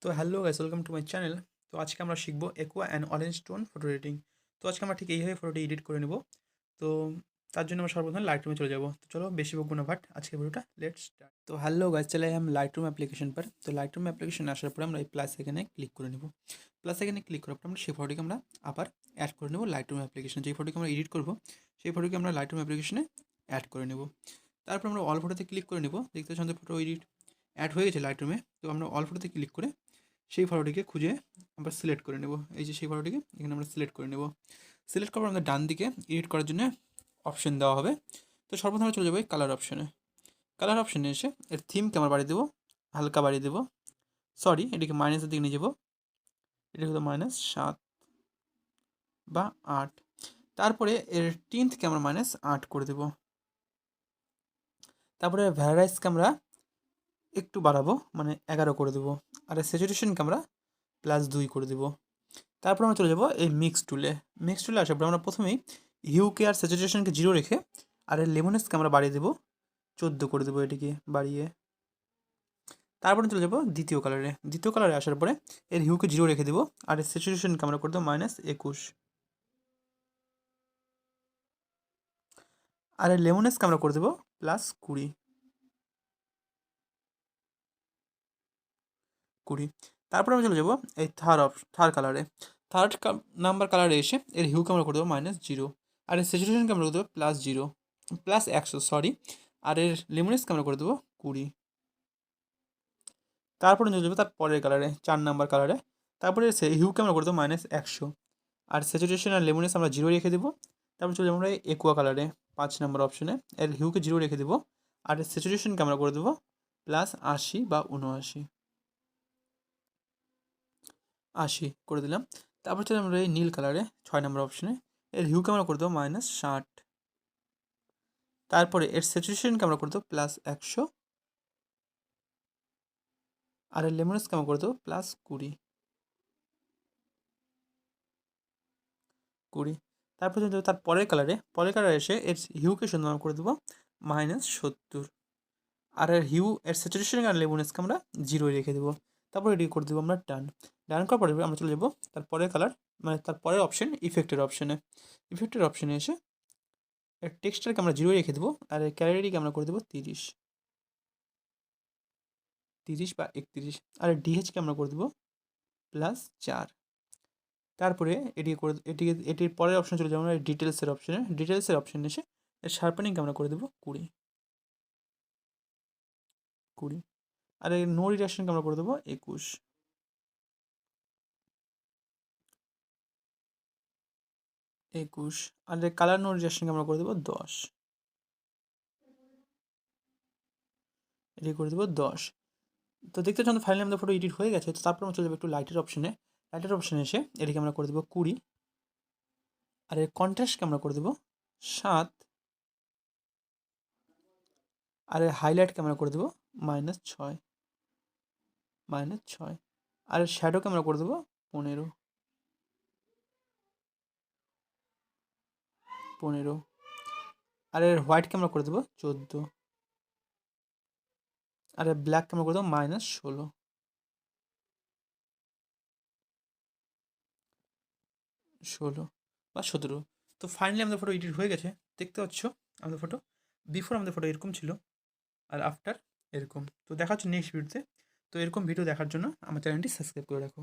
তো hello guys, welcome to my channel. তো আজকে আমরা শিখব Aqua and orange tone photo editing. তো আজকে আমরা ঠিক এইভাবে ফটোটি এডিট করে নেব। তো তার জন্য আমরা সর্বপ্রথম লাইট রুমে চলে যাব। তো চলো বেশি বকবো না, বাট আজকে ভিডিওটা লেটস স্টার্ট। তো হ্যালো গাইস, চলে हम लाइट रूम एप्लीकेशन पर। तो लाइट रूम एप्लीकेशन আসার পরে আমরা এই প্লাস এখানে ক্লিক করে নেব। প্লাস এখানে ক্লিক করার পর আমরা সেই ফটোটিকে আমরা আবার অ্যাড করে নেব লাইট রুম অ্যাপ্লিকেশন। যেই ফটোকে আমরা এডিট করব সেই ফটোকে আমরা লাইট রুম অ্যাপ্লিকেশনে অ্যাড করে নেব। তারপর আমরা অল ফটোতে ক্লিক করে নেব। দেখতে পাচ্ছেন ফটো এডিট অ্যাড হয়ে গেছে লাইট রুমে। তো আমরা অল ফটোতে ক্লিক করে সেই ফটোটিকে খুঁজে আমরা সিলেক্ট করে নেব। এই যে সেই ফটোটিকে এখানে আমরা সিলেক্ট করে নেব। সিলেক্ট করার পর আমাদের ডান দিকে এডিট করার জন্য অপশন দেওয়া হবে। তো সর্বপ্রথম আমরা চলে যাবো এই কালার অপশনে। কালার অপশনে এসে এর থিমকে আমরা বাড়িয়ে দেবো, হালকা বাড়িয়ে দেবো। সরি, এটিকে মাইনাসের দিকে নিয়ে যাবো। এটি হলো -7 বা 8। তারপরে এর টিন্থকে আমরা -8 করে দেবো। তারপরে ভ্যারাইজকে আমরা একটু বাড়াবো, মানে 11 করে দেবো। আর স্যাচুরেশনকে আমরা +2 করে দেবো। তারপর আমরা চলে যাবো এই মিক্স টুলে। মিক্স টুলে আসার পর আমরা প্রথমেই হিউকে আর স্যাচুরেশনকে 0 রেখে আর এর লেমনেসকে আমরা বাড়িয়ে দেবো, 14 করে দেবো এটিকে বাড়িয়ে। তারপরে চলে যাবো দ্বিতীয় কালারে। দ্বিতীয় কালারে আসার পরে এর হিউকে 0 রেখে দেবো আর এর স্যাচুরেশনকে আমরা করে দেবো -21। আর এর লেমনেসকে আমরা করে দেবো +20। তারপরে আমরা চলে যাবো এই থার্ড কালারে। থার্ড নাম্বার কালারে এসে এর হিউকে আমরা করে দেবো -0 আর এর স্যাচুরেশনকে আমরা করে দেবো +0 +100 সরি। আর এর লেমনেসকে আমরা করে দেবো 20। তারপরে চলে যাবো তার পরের কালারে, 4 নাম্বার কালারে। তারপরে হিউকে আমরা করে দেবো -100 আর স্যাচুরেশন আর লেমনেস আমরা 0 রেখে দেবো। তারপরে চলে যাবো আমরা একুয়া কালারে, 5 নাম্বার অপশনে। এর হিউকে 0 রেখে দেবো আর এর স্যাচুরেশনকে আমরা করে দেবো +80 বা 79 করে দিলাম। তারপর চলে আমরা এই নীল কালারে, 6 নাম্বার অপশনে। এর হিউকে আমরা করে দেবো -60। তারপরে এর স্যাচুরেশনকে আমরা করে দেবো +100 আর এর লেমনেসকে আমরা করে দেবো +20। তারপর চলে যাবো তার পরের কালারে এসে এর হিউকে সুন্দর আমরা করে দেবো -70 আর এর এর স্যাচুরেশন আর লেমনেসকে আমরা 0 রেখে দেবো। তারপর এটি করে দেবো আমরা ডান করার পরে আমরা চলে যাবো তার পরের কালার, মানে তার পরের অপশন ইফেক্টের অপশনে এসে এর টেক্সচারকে আমরা 0 রেখে দেবো আর এর ক্যালারিটিকে আমরা করে দেবো 30 বা 31 আর ডিএইচকে আমরা করে দেবো +4। তারপরে এটির পরের অপশনে চলে যাবো আমরা ডিটেলসের অপশনে এসে এর শার্পেনিংকে আমরা করে দেবো 20 আর এর নো রিডাকশনকে আমরা করে দেবো 21 আর এর কালার নো রিডাকশনকে আমরা করে দেবো 10। এটি করে দেবো 10। তো দেখতে পাচ্ছি আমাদের ফাইনালি আমাদের ফটো এডিট হয়ে গেছে। তো তারপর আমরা চলে যাবো একটু লাইটের অপশনে এসে এটিকে আমরা করে দেবো 20 আর এর কন্ট্রাস্টকে আমরা করে দেবো 7 আর এর হাইলাইটকে আমরা করে দেবো -6 আর এর শ্যাডোকে আমরা করে দেবো 15 আর এর হোয়াইটকে আমরা করে দেবো 14 আর এর ব্ল্যাককে আমরা করে দেবো -16 বা 17। তো ফাইনালি আমাদের ফটো এডিট হয়ে গেছে। দেখতে পাচ্ছ আমাদের ফটো বিফোর আমাদের ফটো এরকম ছিল আর আফটার এরকম। তো দেখা হচ্ছে নেক্সট ভিডিওতে। তো এরকম ভিডিও দেখার জন্য আমার চ্যানেলটি সাবস্ক্রাইব করে রাখো।